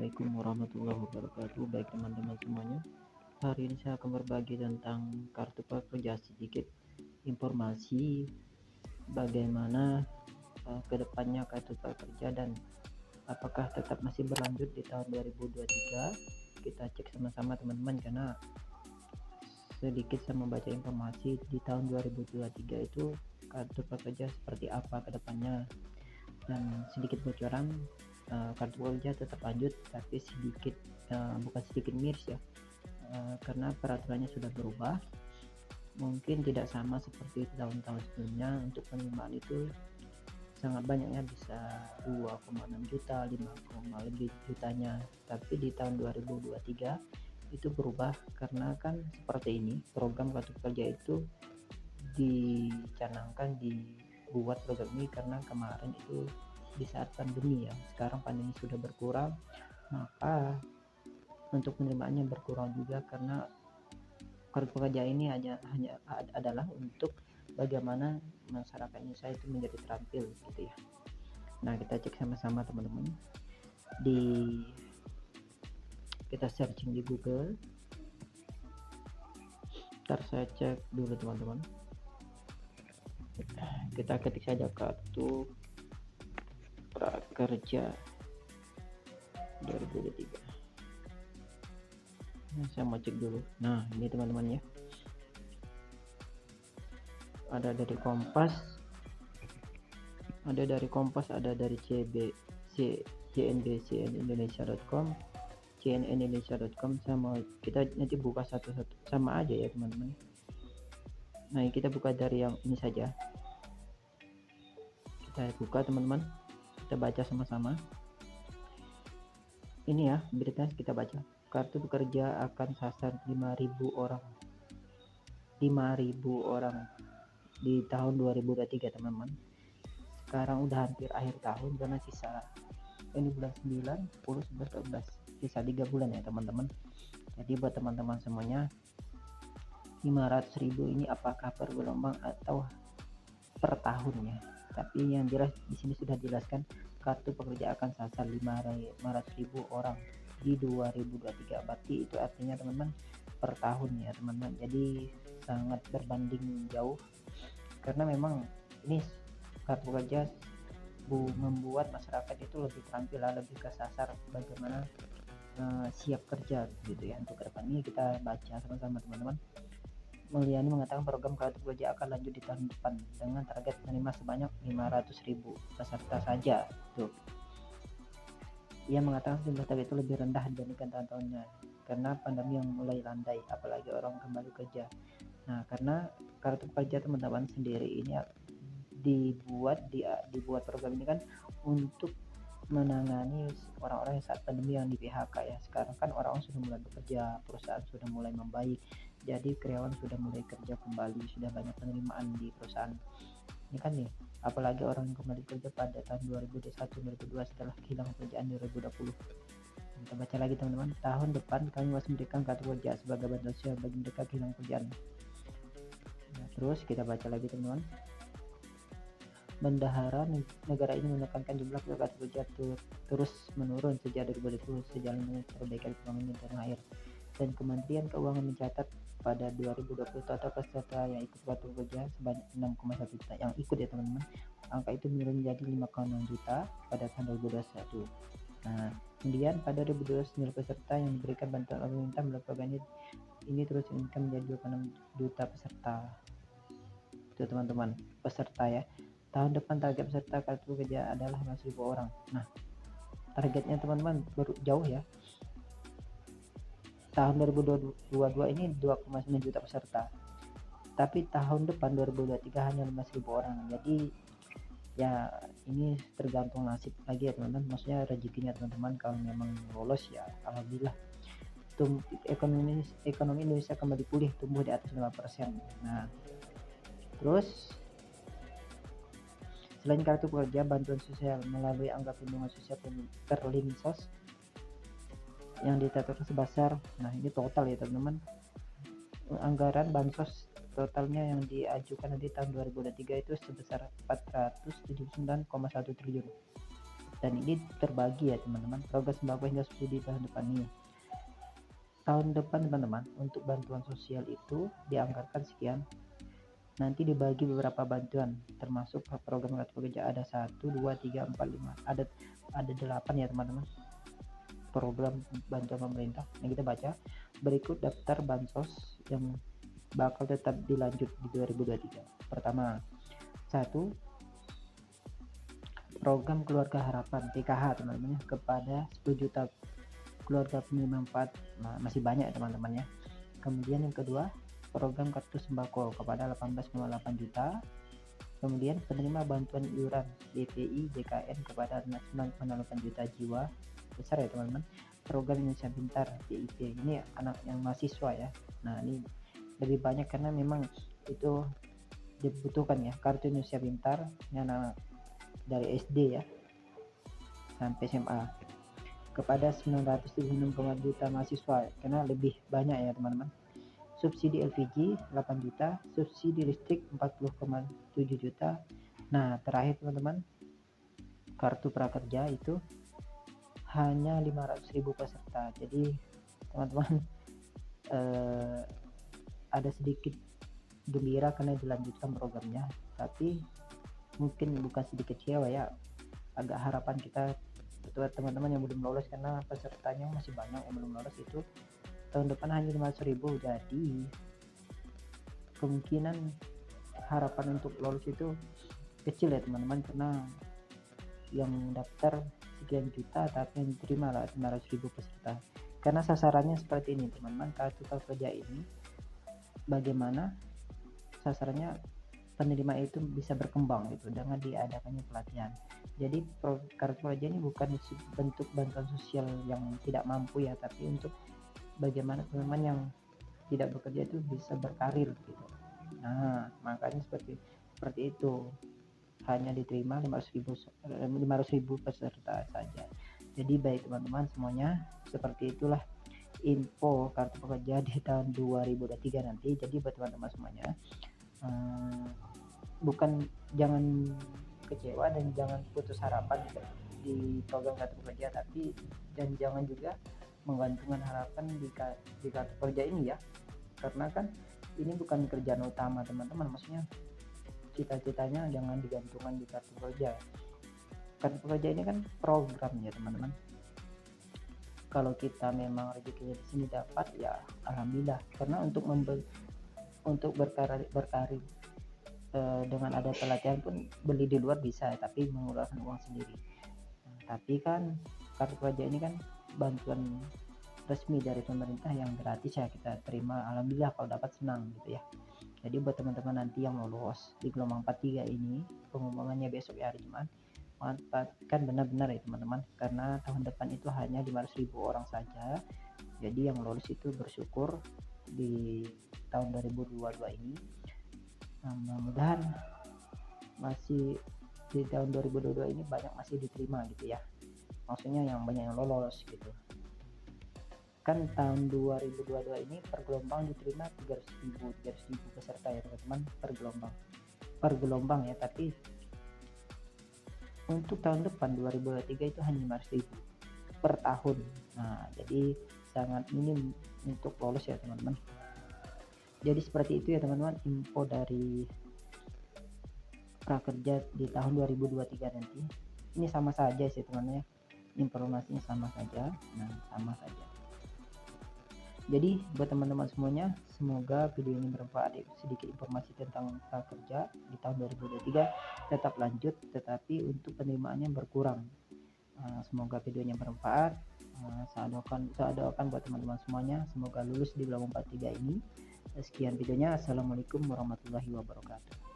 Assalamualaikum warahmatullahi wabarakatuh. Baik teman-teman semuanya, hari ini saya akan berbagi tentang kartu prakerja, sedikit informasi bagaimana kedepannya kartu prakerja dan apakah tetap masih berlanjut di tahun 2023. Kita cek sama-sama teman-teman, karena sedikit saya membaca informasi di tahun 2023 itu kartu prakerja seperti apa kedepannya, dan sedikit bocoran kartu prakerja tetap lanjut, tapi sedikit bukan sedikit miris ya, karena peraturannya sudah berubah, mungkin tidak sama seperti tahun-tahun sebelumnya. Untuk penerimaan itu sangat banyaknya, bisa 2,6 juta, 5, lebih jutanya, tapi di tahun 2023 itu berubah karena kan seperti ini, program kartu prakerja itu dicanangkan dibuat program ini karena kemarin itu di saat pandemi ya. Sekarang pandemi sudah berkurang, maka untuk penerimaannya berkurang juga, karena kartu prakerja ini hanya adalah untuk bagaimana masyarakat Indonesia itu menjadi terampil gitu ya. Nah, kita cek sama-sama teman-teman, kita searching di Google. Ntar saya cek dulu teman-teman, kita ketik saja kartu prakerja 2023. Nah, saya mau cek dulu. Nah, ini teman-teman ya, ada dari Kompas, ada dari cnbcindonesia.com, cnnindonesia.com. kita nanti buka satu-satu, sama aja ya teman-teman. Nah, kita buka dari yang ini saja, kita buka teman-teman, kita baca sama-sama. Ini ya berita, kita baca. Kartu pekerja akan sasar 5.000 orang di tahun 2023 teman-teman. Sekarang udah hampir akhir tahun, karena sisa ini bulan 9, 10, 11, 12, sisa 3 bulan ya teman-teman. Jadi buat teman-teman semuanya, 500.000 ini apakah per gelombang atau per tahunnya? Tapi yang jelas di sini sudah dijelaskan, kartu pekerja akan sasar 500.000 orang di 2023. Berarti itu artinya teman-teman per tahun ya teman-teman. Jadi sangat berbanding jauh, karena memang ini kartu pekerja membuat masyarakat itu lebih terampil, lebih kesasar bagaimana siap kerja gitu ya. Untuk kedepan ini kita baca sama-sama teman-teman. Mulyani mengatakan program kartu prakerja akan lanjut di tahun depan dengan target menerima sebanyak 500.000 peserta saja. Tuh. Ia mengatakan jumlah target itu lebih rendah dibandingkan tahun-tahunnya karena pandemi yang mulai landai, apalagi orang kembali kerja. Nah, karena kartu prakerja teman-teman sendiri ini dibuat program ini kan untuk menangani orang-orang yang saat pandemi yang di PHK ya. Sekarang kan orang-orang sudah mulai bekerja, perusahaan sudah mulai membaik, jadi karyawan sudah mulai kerja kembali, sudah banyak penerimaan di perusahaan. Ini kan nih, apalagi orang yang kembali kerja pada tahun 2021, 2022 setelah kehilangan pekerjaan di 2020. Kita baca lagi teman-teman, tahun depan kami masih memberikan kartu kerja sebagai bantuan sosial bagi mereka kehilangan pekerjaan. Nah, terus kita baca lagi teman-teman, bendahara negara ini menekankan jumlah kartu kerja terus menurun sejak 2020 sejalan dengan perbaikan ekonomi tanah air, dan Kementerian Keuangan mencatat pada 2020 total peserta yang ikut kartu kerja sebanyak 6,1 juta yang ikut ya teman-teman. Angka itu menurun menjadi 5,6 juta pada tahun 2021. Nah, kemudian pada 2029 peserta yang diberikan bantuan pemerintah melalui program ini terus meningkat menjadi 26 juta peserta. Itu teman-teman, peserta ya. Tahun depan target peserta kartu kerja adalah 5.000 orang. Nah, targetnya teman-teman baru jauh ya. Tahun 2022 ini 2,9 juta peserta, tapi tahun depan 2023 hanya 5.000 orang. Jadi ya ini tergantung nasib lagi ya teman-teman, maksudnya rezekinya teman-teman. Kalau memang lolos ya alhamdulillah, ekonomi Indonesia kembali pulih, tumbuh di atas 5%. Nah, terus selain kartu pekerja, bantuan sosial melalui angka perlindungan sosial Perlinsos yang ditetapkan sebesar, nah ini total ya teman-teman, anggaran bansos totalnya yang diajukan di tahun 2023 itu sebesar 479,1 triliun. dan ini terbagi ya teman-teman, program sembako hingga subsidi tahun depan ini. Tahun depan teman-teman untuk bantuan sosial itu dianggarkan sekian, nanti dibagi beberapa bantuan termasuk program kartu prakerja, ada 1, 2, 3, 4, 5, ada 8 ya teman-teman program bantuan pemerintah yang kita baca. Berikut daftar bansos yang bakal tetap dilanjut di 2023. Pertama, 1, program keluarga harapan PKH teman-teman kepada 10 juta keluarga penerima manfaat. Nah, masih banyak ya teman-teman ya. Kemudian yang kedua, program kartu sembako kepada 18,8 juta. Kemudian penerima bantuan iuran DPI JKN kepada 9,8 juta jiwa. Besar ya teman-teman. Program Indonesia Pintar DIP, ini anak yang mahasiswa ya. Nah, ini lebih banyak karena memang itu dibutuhkan ya, kartu Indonesia Pintar yang anak dari SD ya sampai SMA kepada 976,4 juta mahasiswa, karena lebih banyak ya teman-teman. Subsidi LPG 8 juta, subsidi listrik 40,7 juta. Nah, terakhir teman-teman, kartu prakerja itu hanya 500.000 peserta. Jadi teman-teman ada sedikit gembira karena dilanjutkan programnya, tapi mungkin bukan sedikit kecewa ya, agak harapan kita buat teman-teman yang belum lolos, karena pesertanya masih banyak yang belum lolos. Itu tahun depan hanya 500.000, jadi kemungkinan harapan untuk lolos itu kecil ya teman-teman, karena yang daftar sekian juta tapi yang diterima lah 500.000 peserta. Karena sasarannya seperti ini teman-teman, kartu prakerja ini bagaimana sasarannya penerima itu bisa berkembang gitu dengan diadakannya pelatihan. Jadi kartu prakerja ini bukan bentuk bantuan sosial yang tidak mampu ya, tapi untuk bagaimana teman-teman yang tidak bekerja itu bisa berkarir gitu. Nah, makanya seperti itu, hanya diterima 500.000 peserta saja. Jadi baik teman-teman semuanya, seperti itulah info kartu prakerja di tahun 2023 nanti. Jadi buat teman-teman semuanya, jangan kecewa dan jangan putus harapan di program kartu prakerja, tapi dan jangan juga menggantungkan harapan di kartu prakerja ini ya, karena kan ini bukan kerjaan utama teman-teman. Maksudnya cita-citanya jangan digantungkan di kartu prakerja. Kartu prakerja ini kan program ya teman-teman. Kalau kita memang rezekinya di sini dapat ya alhamdulillah, karena untuk berkarir dengan ada pelatihan pun beli di luar bisa, tapi mengeluarkan uang sendiri. Tapi kan kartu prakerja ini kan bantuan resmi dari pemerintah yang gratis ya, kita terima alhamdulillah, kalau dapat senang gitu ya. Jadi buat teman-teman nanti yang lolos di gelombang 43 ini, pengumumannya besok ya, hari Jumat, manfaatkan benar-benar ya teman-teman, karena tahun depan itu hanya 500.000 orang saja. Jadi yang lolos itu bersyukur di tahun 2022 ini. Nah, mudah-mudahan masih di tahun 2022 ini banyak masih diterima gitu ya, maksudnya yang banyak yang lolos gitu. Kan tahun 2022 ini per gelombang diterima 300.000 peserta ya teman-teman, per gelombang ya, tapi untuk tahun depan 2023 itu hanya 500.000 per tahun. Nah, jadi sangat minim untuk lolos ya teman-teman. Jadi seperti itu ya teman-teman, info dari prakerja di tahun 2023 nanti. Ini sama saja sih teman-teman ya, informasinya sama saja. Nah, sama saja. Jadi buat teman-teman semuanya, semoga video ini bermanfaat. Sedikit informasi tentang prakerja di tahun 2023 tetap lanjut, tetapi untuk penerimaannya berkurang. Semoga videonya bermanfaat. Saya doakan buat teman-teman semuanya, semoga lulus di gelombang 43 ini. Sekian videonya. Assalamualaikum warahmatullahi wabarakatuh.